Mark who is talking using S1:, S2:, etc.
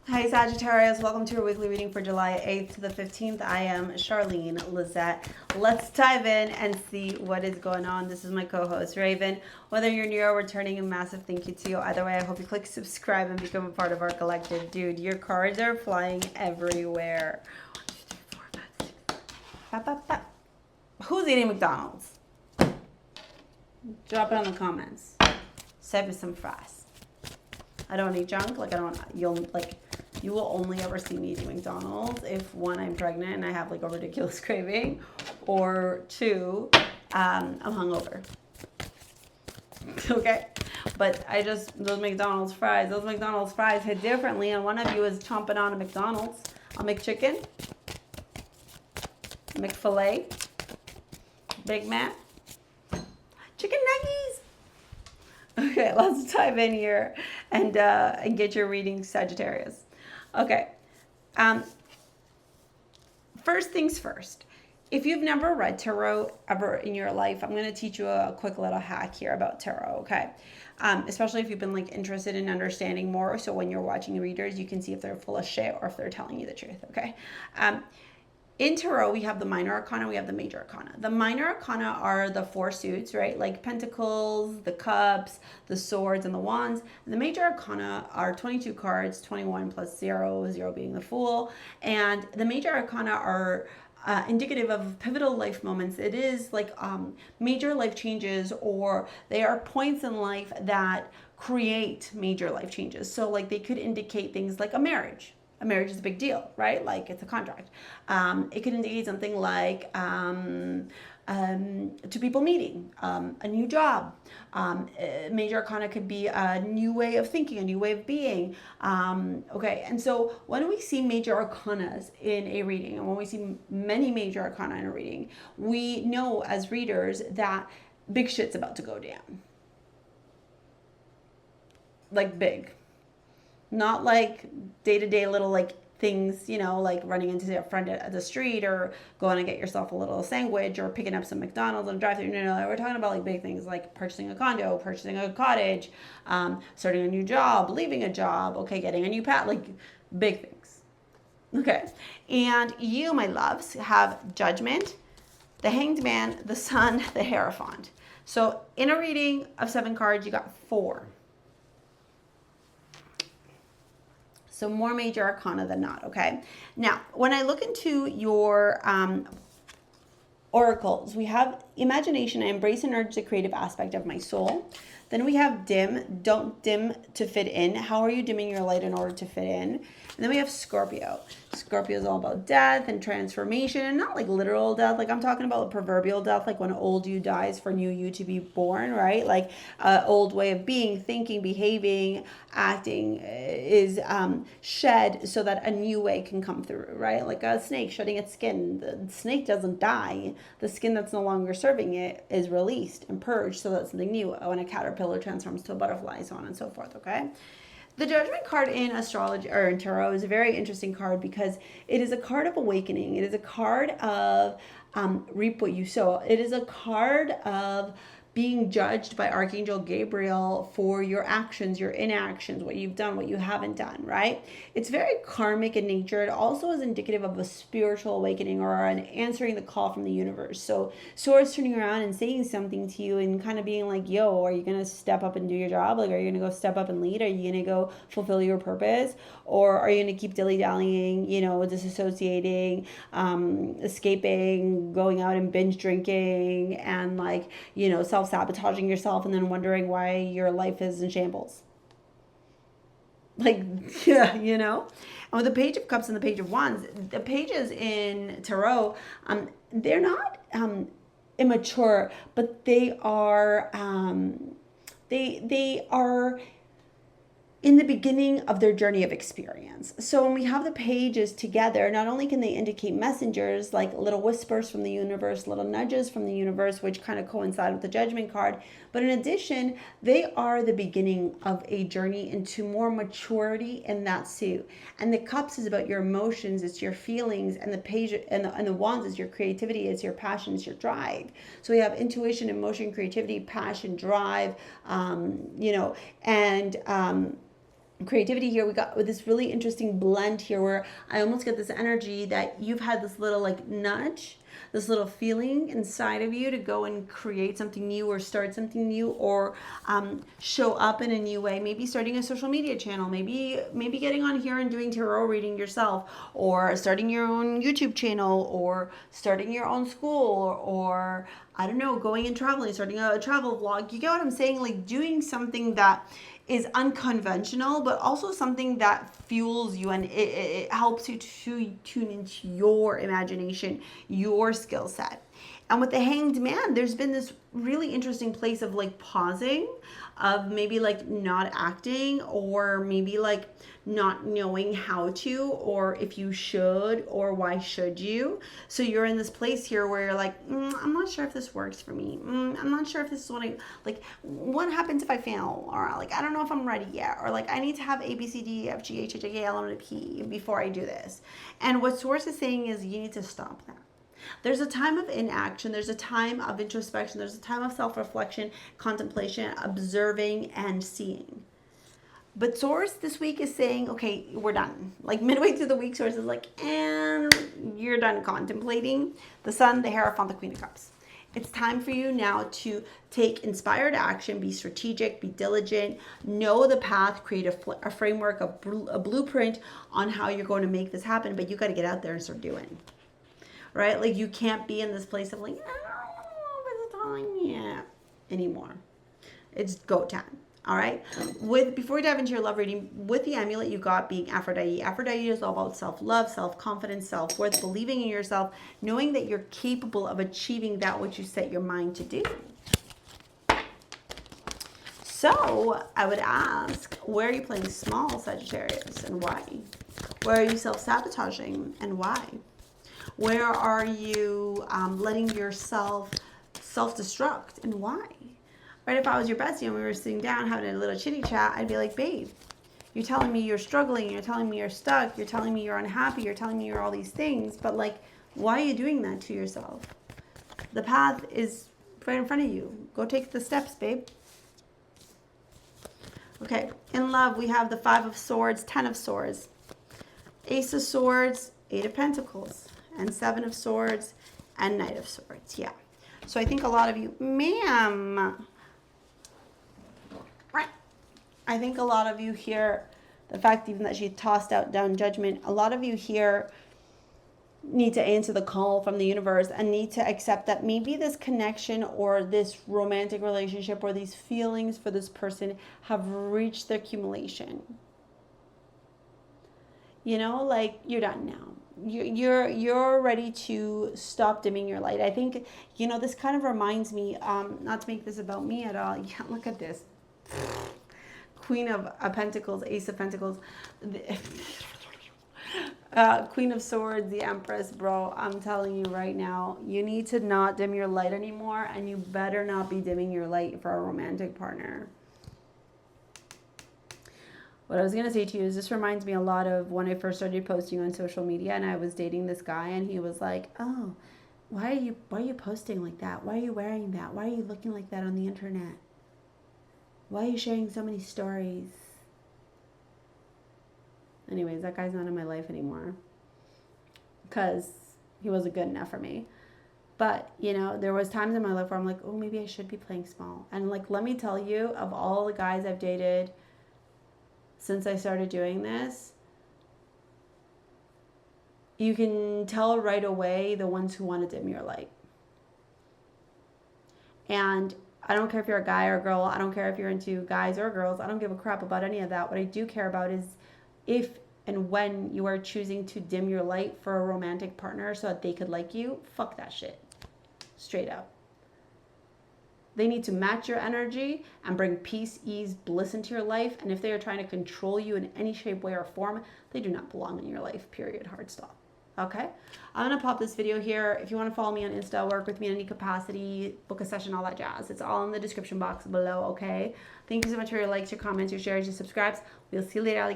S1: Hi Sagittarius, welcome to your weekly reading for July 8th to the 15th. I am Charlene Lizette. Let's dive in and see what is going on. This is my co-host Raven. Whether you're new or returning, a massive thank you to you. Either way, I hope you click subscribe and become a part of our collective. Dude, your cards are flying everywhere. 1, 2, 3, 4, 5, 6. Ba. Who's eating McDonald's? Drop it in the comments. Send me some fries. I don't eat junk. You will only ever see me eating McDonald's if, one, I'm pregnant and I have like a ridiculous craving, or two, I'm hungover. Okay? But those McDonald's fries hit differently, and one of you is chomping on a McDonald's. I'll make chicken, McFilet, Big Mac, chicken nuggies. Okay, let's dive in here and get your reading, Sagittarius. Okay. First things first. If you've never read tarot ever in your life, I'm going to teach you a quick little hack here about tarot, okay? Especially if you've been interested in understanding more, so when you're watching readers, you can see if they're full of shit or if they're telling you the truth, okay? In tarot, we have the minor arcana, we have the major arcana. The minor arcana are the four suits, right? Like pentacles, the cups, the swords, and the wands. And the major arcana are 22 cards, 21 plus 0, 0 being the fool. And the major arcana are indicative of pivotal life moments. It is like major life changes, or they are points in life that create major life changes. So they could indicate things like a marriage. A marriage is a big deal, right? Like it's a contract. It could indicate something like two people meeting, a new job. Major arcana could be a new way of thinking, a new way of being. Okay, and so when we see major arcanas in a reading, and when we see many major arcana in a reading, we know as readers that big shit's about to go down. Like big. Not like day-to-day little things, like running into your friend at the street or going to get yourself a little sandwich or picking up some McDonald's and drive-through. No, we're talking about big things like purchasing a condo, purchasing a cottage, starting a new job, leaving a job, okay, getting a new pet, big things. Okay, and you, my loves, have Judgment, the Hanged Man, the Sun, the Hierophant. So in a reading of 7 cards, you got 4. So more major arcana than not, okay? Now, when I look into your oracles, we have imagination. I embrace and urge the creative aspect of my soul. Then we have dim, don't dim to fit in. How are you dimming your light in order to fit in? And then we have Scorpio. Scorpio is all about death and transformation, and not literal death. I'm talking about proverbial death, when old you dies for new you to be born, right? Old way of being, thinking, behaving, acting is shed so that a new way can come through, right? Like a snake shedding its skin. The snake doesn't die. The skin that's no longer serving it is released and purged so that something new, when a caterpillar transforms to a butterfly, so on and so forth, okay? The Judgment card in astrology or in tarot is a very interesting card because it is a card of awakening. It is a card of reap what you sow. It is a card of being judged by Archangel Gabriel for your actions, your inactions, what you've done, what you haven't done, right? It's very karmic in nature. It also is indicative of a spiritual awakening or an answering the call from the universe. So Source turning around and saying something to you and kind of being like, yo, are you going to step up and do your job? Are you going to go step up and lead? Are you going to go fulfill your purpose? Or are you going to keep dilly-dallying, disassociating, escaping, going out and binge drinking, and self-sabotaging yourself and then wondering why your life is in shambles? Yeah, And with the Page of Cups and the Page of Wands, the pages in tarot, they're not immature, but they are they are in the beginning of their journey of experience. So when we have the pages together, not only can they indicate messengers, like little whispers from the universe, little nudges from the universe, which kind of coincide with the Judgment card, but in addition, they are the beginning of a journey into more maturity in that suit. And the Cups is about your emotions, it's your feelings, and the page and the Wands is your creativity, it's your passion, it's your drive. So we have intuition, emotion, creativity, passion, drive, and creativity here. We got with this really interesting blend here where I almost get this energy that you've had this little like nudge, this little feeling inside of you to go and create something new or start something new, or show up in a new way. Maybe starting a social media channel, maybe getting on here and doing tarot reading yourself, or starting your own YouTube channel, or starting your own school, or I don't know, going and traveling, starting a travel vlog. You get what I'm saying? Like doing something that is unconventional, but also something that fuels you, and it helps you to tune into your imagination, your skill set. And with the Hanged Man, there's been this really interesting place of like pausing, of maybe like not acting, or maybe like not knowing how to, or if you should, or why should you. So you're in this place here where you're like, I'm not sure if this works for me. I'm not sure if this is what I, like, what happens if I fail? Or like, I don't know if I'm ready yet. Or like, I need to have A, B, C, D, E, F, G, H, I, J, K, L, M, N, P before I do this. And what Source is saying is you need to stop that. There's a time of inaction, there's a time of introspection, there's a time of self-reflection, contemplation, observing, and seeing. But Source this week is saying, okay, we're done. Like midway through the week, Source is like, and you're done contemplating. The Sun, the Hierophant, the Queen of Cups. It's time for you now to take inspired action, be strategic, be diligent, know the path, create a framework, a blueprint on how you're going to make this happen, but you got to get out there and start doing. Right? Like you can't be in this place of like, I don't know if it's time yet anymore. It's go time. All right. Before we dive into your love reading, with the amulet you got being Aphrodite. Aphrodite is all about self-love, self-confidence, self-worth, believing in yourself, knowing that you're capable of achieving that which you set your mind to do. So I would ask, where are you playing small, Sagittarius, and why? Where are you self-sabotaging and why? Where are you letting yourself self-destruct and why? Right? If I was your bestie and we were sitting down having a little chitty chat, I'd be like, babe, you're telling me you're struggling, you're telling me you're stuck, you're telling me you're unhappy, you're telling me you're all these things, but like, why are you doing that to yourself? The path is right in front of you. Go take the steps, babe. Okay, in love, we have the 5 of Swords, 10 of Swords, Ace of Swords, 8 of Pentacles, and 7 of Swords, and Knight of Swords. Yeah. So I think a lot of you, ma'am, I think a lot of you here, the fact even that she tossed out down Judgment, a lot of you here need to answer the call from the universe and need to accept that maybe this connection or this romantic relationship or these feelings for this person have reached their accumulation. You know, like you're done now. You're ready to stop dimming your light. I think, you know, this kind of reminds me, not to make this about me at all. Yeah, look at this. Queen of Pentacles, Ace of Pentacles, Queen of Swords, the Empress, bro. I'm telling you right now, you need to not dim your light anymore, and you better not be dimming your light for a romantic partner. What I was going to say to you is this reminds me a lot of when I first started posting on social media and I was dating this guy and he was like, oh, why are you posting like that? Why are you wearing that? Why are you looking like that on the internet? Why are you sharing so many stories? Anyways, that guy's not in my life anymore because he wasn't good enough for me. But, you know, there was times in my life where I'm like, oh, maybe I should be playing small. And like, let me tell you, of all the guys I've dated since I started doing this, you can tell right away the ones who want to dim your light. And I don't care if you're a guy or a girl. I don't care if you're into guys or girls. I don't give a crap about any of that. What I do care about is if and when you are choosing to dim your light for a romantic partner so that they could like you, fuck that shit. Straight up. They need to match your energy and bring peace, ease, bliss into your life. And if they are trying to control you in any shape, way, or form, they do not belong in your life, period. Hard stop. Okay? I'm going to pop this video here. If you want to follow me on Insta, work with me in any capacity, book a session, all that jazz. It's all in the description box below, okay? Thank you so much for your likes, your comments, your shares, your subscribes. We'll see you later, alligator.